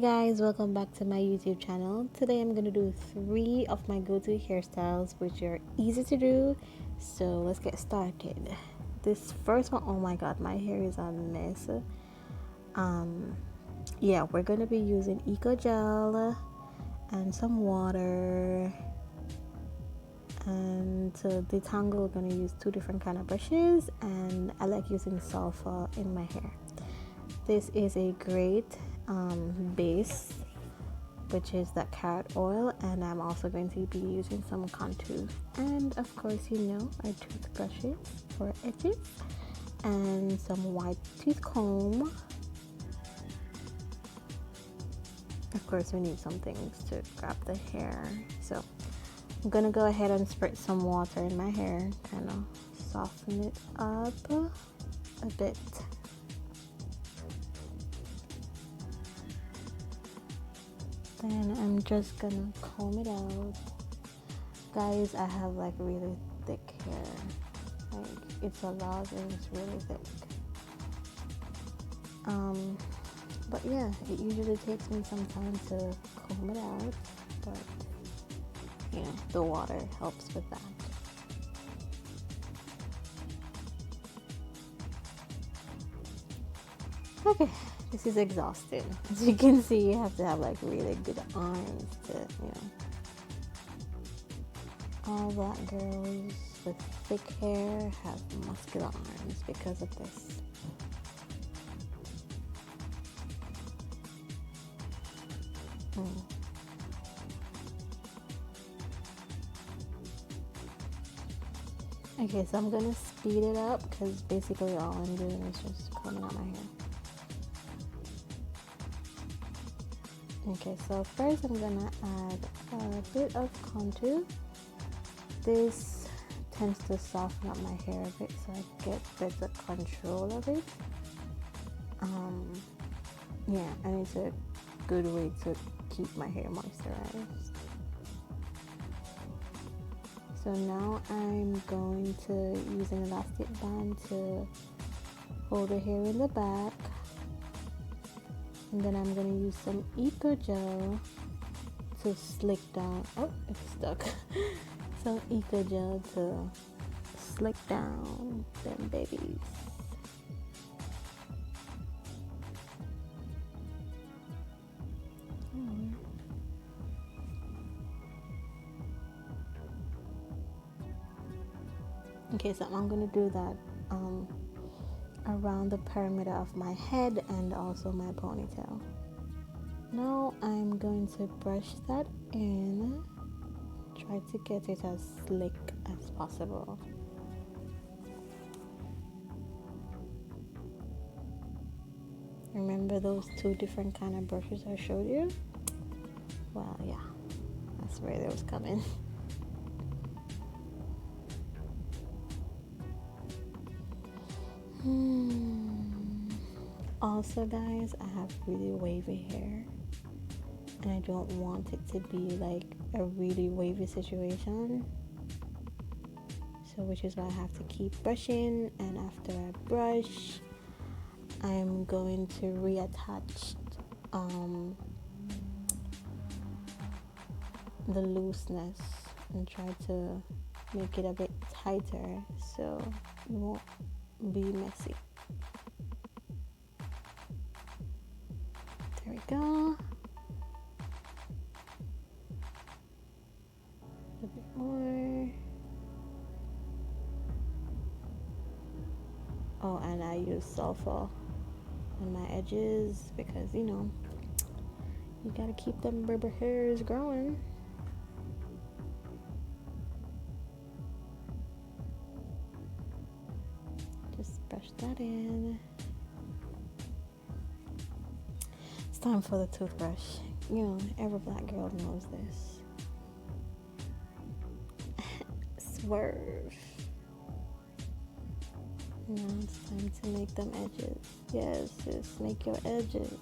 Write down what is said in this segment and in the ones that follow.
guys, welcome back to my YouTube channel. Today I'm gonna do 3 of my go-to hairstyles which are easy to do. So let's get started. This first one, oh my god, my hair is a mess. Yeah, we're gonna be using Eco Gel and some water, and to detangle we're gonna use 2 different kind of brushes, and I like using sulfur in my hair. This is a great base, which is that carrot oil, and I'm also going to be using some contour, and of course our toothbrushes for edges, and some white tooth comb. Of course we need some things to grab the hair, so I'm gonna go ahead and spread some water in my hair, kind of soften it up a bit. Then I'm just gonna comb it out. Guys, I have like really thick hair. Like, it's a lot and it's really thick. But yeah, it usually takes me some time to comb it out, but the water helps with that. Okay, this is exhausting. As you can see, you have to have like really good arms to, all black girls with thick hair have muscular arms because of this. Okay, so I'm gonna speed it up because basically all I'm doing is just combing out my hair. Okay, so first I'm gonna add a bit of contour. This tends to soften up my hair a bit so I get better control of it. And it's a good way to keep my hair moisturized. So now I'm going to use an elastic band to hold the hair in the back. And then I'm going to use some Eco Gel to slick down. Oh, it's stuck. Some Eco Gel to slick down them babies. Okay, so I'm going to do that around the perimeter of my head and also my ponytail. Now I'm going to brush that in, try to get it as slick as possible. Remember those 2 different kind of brushes I showed you? Well, yeah, that's where they was coming. Also guys, I have really wavy hair and I don't want it to be like a really wavy situation, so which is why I have to keep brushing, and after I brush I'm going to reattach the looseness and try to make it a bit tighter so it won't be messy. There we go. A bit more. Oh, and I use sulfur on my edges because you gotta keep them rubber hairs growing. Just brush that in. It's time for the toothbrush. Every black girl knows this. Swerve. Now it's time to make them edges. Yes, just make your edges.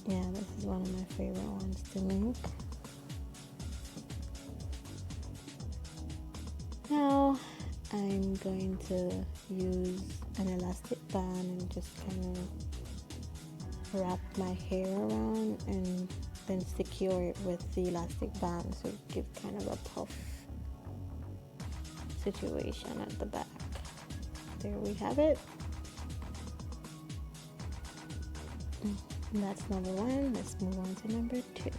Yeah, this is one of my favorite ones to make. Now I'm I'm going to use an elastic band and just kind of wrap my hair around and then secure it with the elastic band so it gives kind of a puff situation at the back. There we have it. That's number one. Let's move on to number two.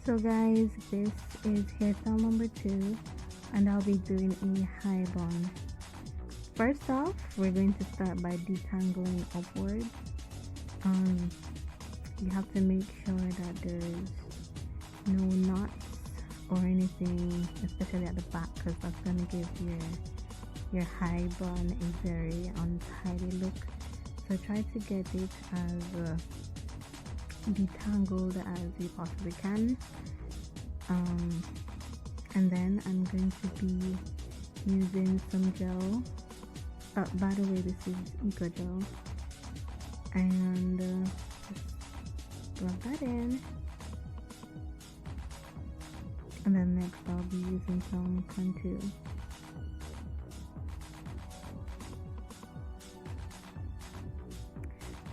So guys, this is hairstyle number two, and I'll be doing a high bun. First off, we're going to start by detangling upwards. You have to make sure that there's no knots or anything, especially at the back, because that's going to give your high bun a very untidy look. So try to get it as detangled as you possibly can. And then I'm going to be using some gel. By the way, this is Eco Gel, and just rub that in. And then next I'll be using some contour.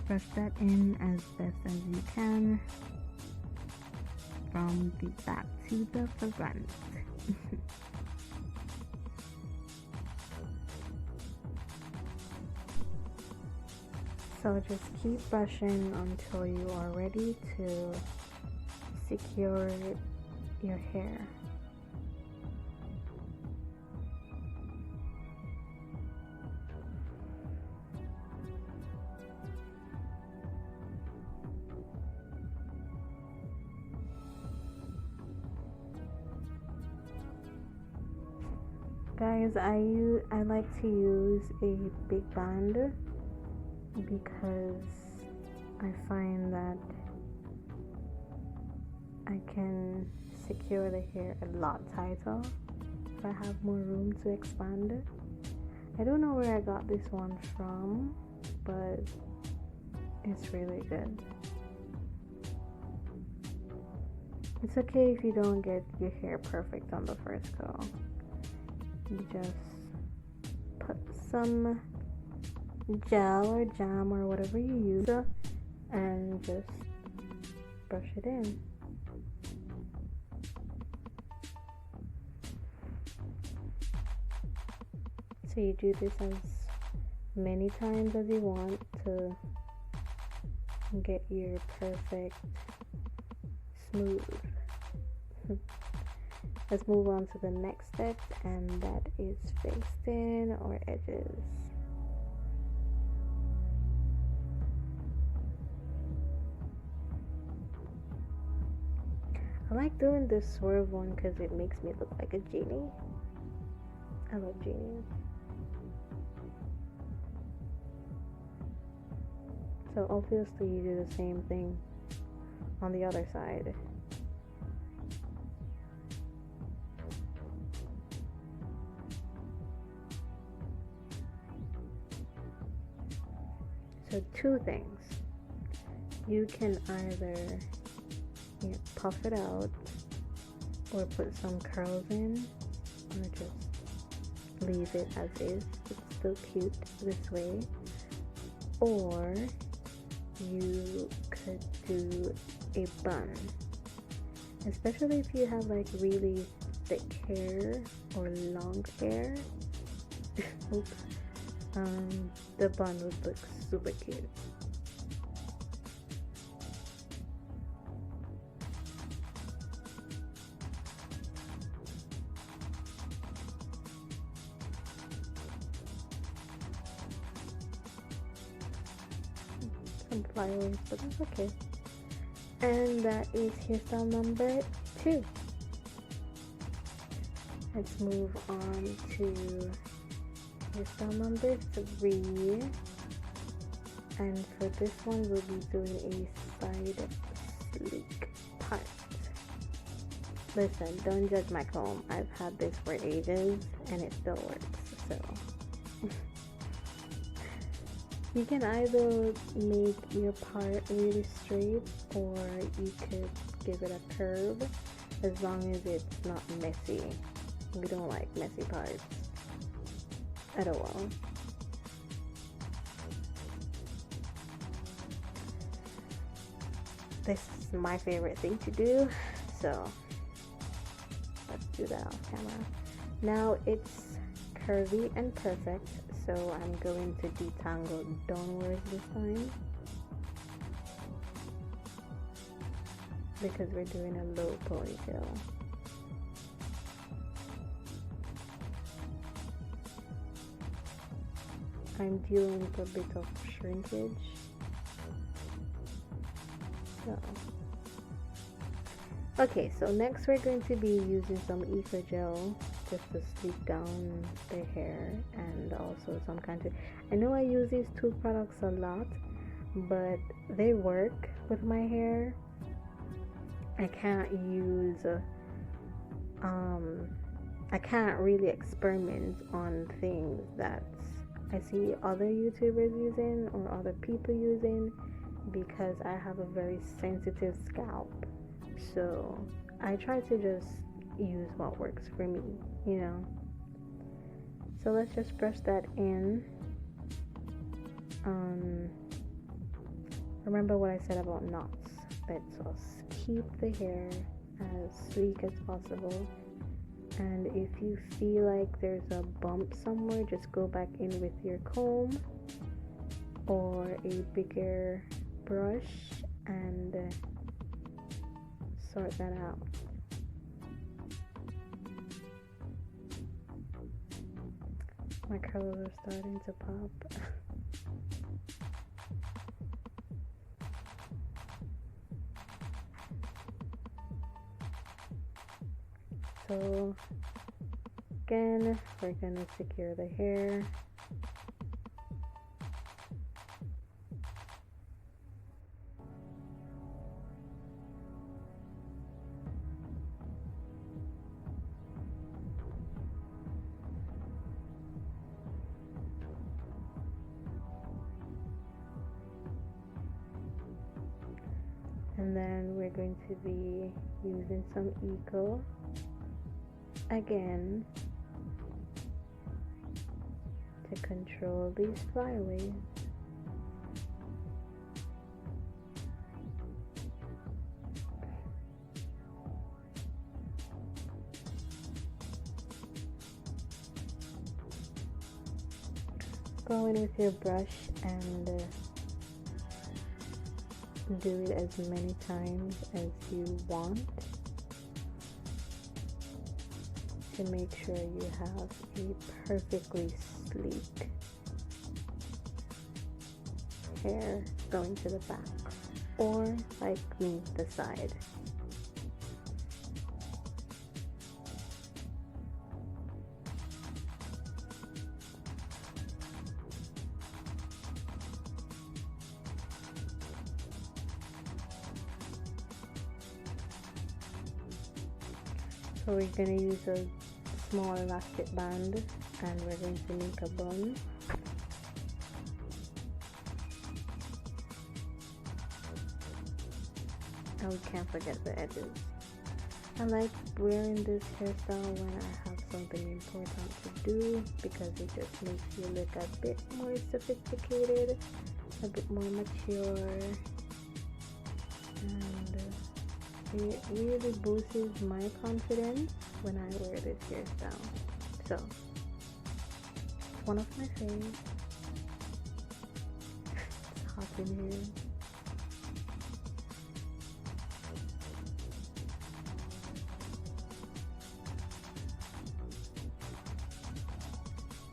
Brush that in as best as you can from the back to the front. So just keep brushing until you are ready to secure your hair. Guys, I like to use a big band because I find that I can secure the hair a lot tighter if I have more room to expand it. I don't know where I got this one from, but it's really good. It's okay if you don't get your hair perfect on the first go. You just put some gel or jam or whatever you use and just brush it in. So you do this as many times as you want to get your perfect smooth. Let's move on to the next step, and that is facing or edges. I like doing this swerve one because it makes me look like a genie. I love genies. So obviously you do the same thing on the other side. So two things. You can either puff it out or put some curls in, or just leave it as is. It's still cute this way. Or you could do a bun, especially if you have like really thick hair or long hair. Oops. The bun would look super cute. Some flyaways, but that's okay. And that is hairstyle number 2. Let's move on to hairstyle number 3. And for this one, we'll be doing a side sleek part. Listen, don't judge my comb. I've had this for ages and it still works. So You can either make your part really straight or you could give it a curve, as long as it's not messy. We don't like messy parts at all. This is my favorite thing to do, so let's do that off camera. Now it's curvy and perfect, so I'm going to detangle downwards this time because we're doing a low ponytail. I'm dealing with a bit of shrinkage. Okay, so next we're going to be using some Eco Gel just to sleek down the hair, and also some kind of, I know I use these two products a lot, but they work with my hair. I can't use I can't really experiment on things that I see other YouTubers using or other people using, because I have a very sensitive scalp. So I try to just use what works for me, you know. So let's just brush that in. Remember what I said about knots. Let's just keep the hair as sleek as possible. And if you feel like there's a bump somewhere, just go back in with your comb or a bigger brush and sort that out. My curls are starting to pop. So again, we're gonna secure the hair. And then we're going to be using some Eco again to control these flyaways. Go in with your brush and do it as many times as you want to make sure you have a perfectly sleek hair going to the back, or like me, the side. So we're going to use a small elastic band and we're going to make a bun. And we can't forget the edges. I like wearing this hairstyle when I have something important to do, because it just makes you look a bit more sophisticated, a bit more mature, and it really boosts my confidence when I wear this hairstyle. So, it's one of my favorites. It's hot in here.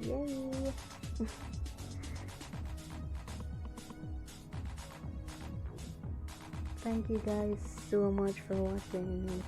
Yay! Thank you guys so much for watching.